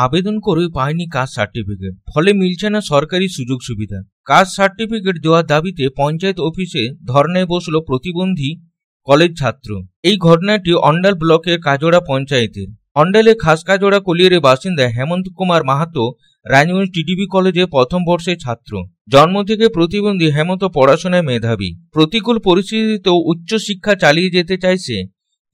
আবেদন করে পায়নি কাস্ট সার্টিফিকেট, ফলে মিলছে না সরকারি সুযোগ সুবিধা। কাস্ট সার্টিফিকেট দেওয়ার দাবিতে পঞ্চায়েত অফিসে ধর্নায় বসল প্রতিবন্ধী কলেজ ছাত্র। এই ঘটনাটি অন্ডাল ব্লকের কাজোড়া পঞ্চায়েতের। অন্ডালে খাসকাজোড়া কলিয়ারের বাসিন্দা হেমন্ত কুমার মাহাতো রাজগঞ্জ টিটিবি কলেজে প্রথম বর্ষের ছাত্র। জন্ম থেকে প্রতিবন্ধী হেমন্ত পড়াশোনায় মেধাবী। প্রতিকূল পরিস্থিতিতেও উচ্চ শিক্ষা চালিয়ে যেতে চাইছে,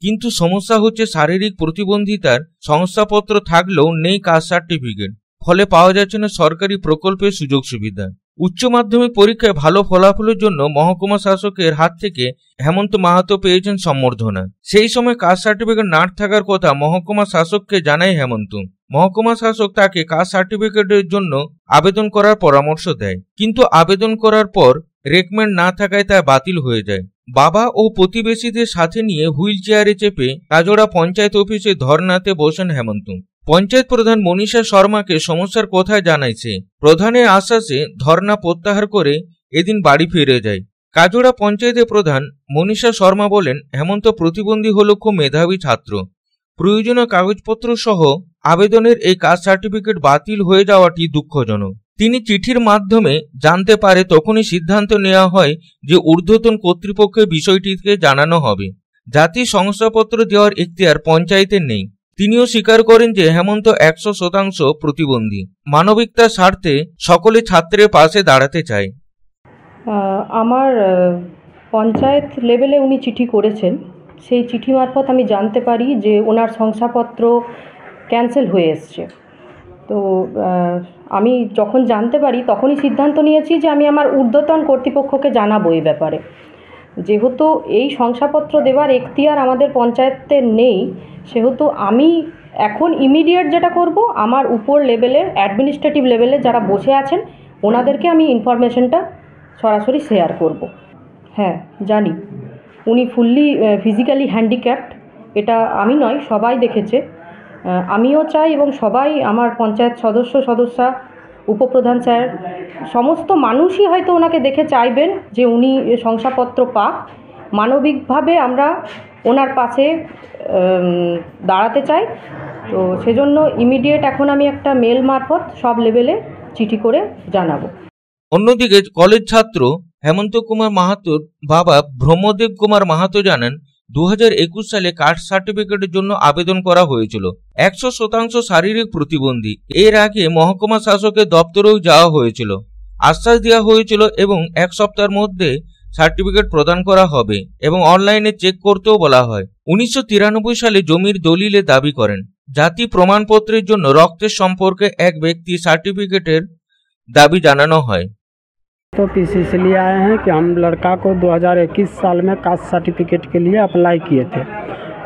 কিন্তু সমস্যা হচ্ছে শারীরিক প্রতিবন্ধিতার শংসাপত্র থাকলেও নেই কাস্ট সার্টিফিকেট, ফলে পাওয়া যাচ্ছে না সরকারি প্রকল্পের সুযোগ সুবিধা। উচ্চ মাধ্যমিক পরীক্ষায় ভালো ফলাফলের জন্য মহকুমা শাসকের হাত থেকে হেমন্ত মাহাতো পেয়েছেন সম্বর্ধনা। সেই সময় কাস্ট সার্টিফিকেট না থাকার কথা মহকুমা শাসককে জানায় হেমন্ত। মহকুমা শাসক তাকে কাস্ট সার্টিফিকেটের জন্য আবেদন করার পরামর্শ দেয়, কিন্তু আবেদন করার পর রেকমেন্ড না থাকায় তা বাতিল হয়ে যায়। বাবা ও প্রতিবেশীদের সাথে নিয়ে হুইল চেয়ারে চেপে কাজোড়া পঞ্চায়েত অফিসে ধর্নাতে বসেন হেমন্ত। পঞ্চায়েত প্রধান মনীষা শর্মাকে সমস্যার কথা জানাইছে। প্রধানের আশ্বাসে ধর্না প্রত্যাহার করে এদিন বাড়ি ফিরে যায়। কাজোড়া পঞ্চায়েতের প্রধান মনীষা শর্মা বলেন, হেমন্ত প্রতিবন্ধী হল খুব মেধাবী ছাত্র। প্রয়োজনীয় কাগজপত্র সহ আবেদনের এই কাস্ট সার্টিফিকেট বাতিল হয়ে যাওয়াটি দুঃখজনক। তিনি চিঠির মাধ্যমে জানতে পারে তখনই সিদ্ধান্ত নেওয়া হয় যে ঊর্ধ্বতন কর্তৃপক্ষের বিষয়টিকে জানানো হবে। জাতীয় শংসাপত্র দেওয়ার এখতিয়ার পঞ্চায়েতের নেই। তিনিও স্বীকার করেন যে হেমন্ত 100% প্রতিবন্ধী। মানবিকতার স্বার্থে সকলে ছাত্রের পাশে দাঁড়াতে চায়। আমার পঞ্চায়েত লেভেলে উনি চিঠি করেছেন, সেই চিঠি মারফত আমি জানতে পারি যে ওনার শংসাপত্র ক্যান্সেল হয়ে এসছে। তো আমি যখন জানতে পারি তখনই সিদ্ধান্ত নিয়েছি যে আমি আমার ঊর্ধ্বতন কর্তৃপক্ষকে জানাবো এই ব্যাপারে। যেহেতু এই শংসাপত্র দেওয়ার এখতিয়ার আমাদের পঞ্চায়েতের নেই, সেহেতু আমি এখন ইমিডিয়েট যেটা করব, আমার উপর লেভেলের অ্যাডমিনিস্ট্রেটিভ লেভেলে যারা বসে আছেন ওনাদেরকে আমি ইনফরমেশনটা সরাসরি শেয়ার করব। হ্যাঁ, জানি উনি ফুললি ফিজিক্যালি হ্যান্ডিক্যাপ্ট, এটা আমি নয়, সবাই দেখেছে। আমিও চাই এবং সবাই আমার পঞ্চায়েত সদস্যা, উপপ্রধান স্যার, সমস্ত মানুষই হয়তো ওনাকে দেখে চাইবেন যে উনি শংসাপত্র পাক। মানবিকভাবে আমরা ওনার পাশে দাঁড়াতে চাই। তো সেজন্য ইমিডিয়েট এখন আমি একটা মেল মারফত সব লেভেলে চিঠি করে জানাবো। অন্যদিকে কলেজ ছাত্র হেমন্ত কুমার মাহাতোর বাবা ব্রহ্মদেব কুমার মাহাতো জানান, 2021 সালে কাস্ট সার্টিফিকেটের জন্য আবেদন করা হয়েছিল। 100% শারীরিক প্রতিবন্ধী। এর আগে মহকুমা শাসকের দপ্তরেও যাওয়া হয়েছিল, আশ্বাস দেওয়া হয়েছিল এবং 1 সপ্তাহের মধ্যে সার্টিফিকেট প্রদান করা হবে এবং অনলাইনে চেক করতেও বলা হয়। 1993 সালে জমির দলিলে দাবি করেন। জাতি প্রমাণপত্রের জন্য রক্তের সম্পর্কে এক ব্যক্তি সার্টিফিকেটের दाबी जानानो है। तो इसलिए आए हैं कि हम लड़का को 2021 साल में कास्ट सर्टिफिकेट के लिए अप्लाई किए थे।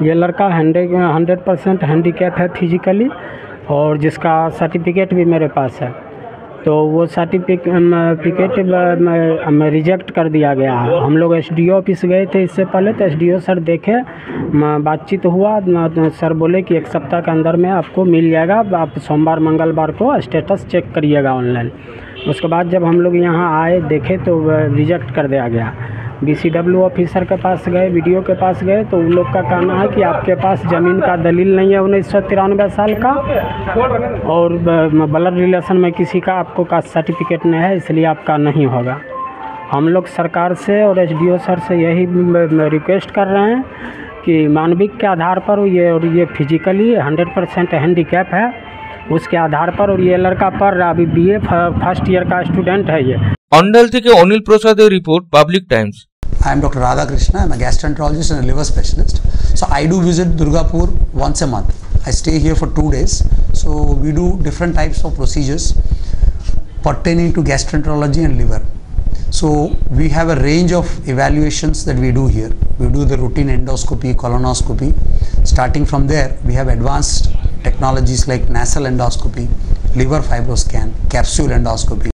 ये लड़का 100% हैंडीकैप है फिजिकली, और जिसका सर्टिफिकेट भी मेरे पास है। तो वो सर्टिफिकेट रिजेक्ट कर दिया गया है। हम लोग SDO ऑफिस गए थे इससे पहले, तो SDO सर देखे, बातचीत हुआ, सर बोले कि 1 सप्ताह के अंदर में आपको मिल जाएगा, आप सोमवार मंगलवार को स्टेटस चेक करिएगा ऑनलाइन। उसके बाद जब हम लोग यहाँ आए देखे तो रिजेक्ट कर दिया गया। BCW ऑफिसर के पास गए, BDO के पास गए, तो उन लोग का कहना है कि आपके पास ज़मीन का दलील नहीं है 1993 साल का, और ब्लड रिलेशन में किसी का आपको कास्ट सर्टिफिकेट नहीं है, इसलिए आपका नहीं होगा। हम लोग सरकार से और SDO सर से यही रिक्वेस्ट कर रहे हैं कि मानविक के आधार पर ये फिजिकली 100% हैंडीकैप है, उसके आधार पर, और ये लड़का पढ़ रहा, अभी BA फर्स्ट ईयर का स्टूडेंट है ये। अंडल থেকে অনিল প্রসাদের report, public Times. I am Dr. Radha Krishna. I am a gastroenterologist and a liver specialist. So I do visit Durgapur once a month. I stay here for 2 days. So we do different types of procedures pertaining to gastroenterology and liver. So we have a range of evaluations that we do here. We do the routine endoscopy, colonoscopy. Starting from there, we have advanced technologies like nasal endoscopy, liver fibroscan, capsule endoscopy.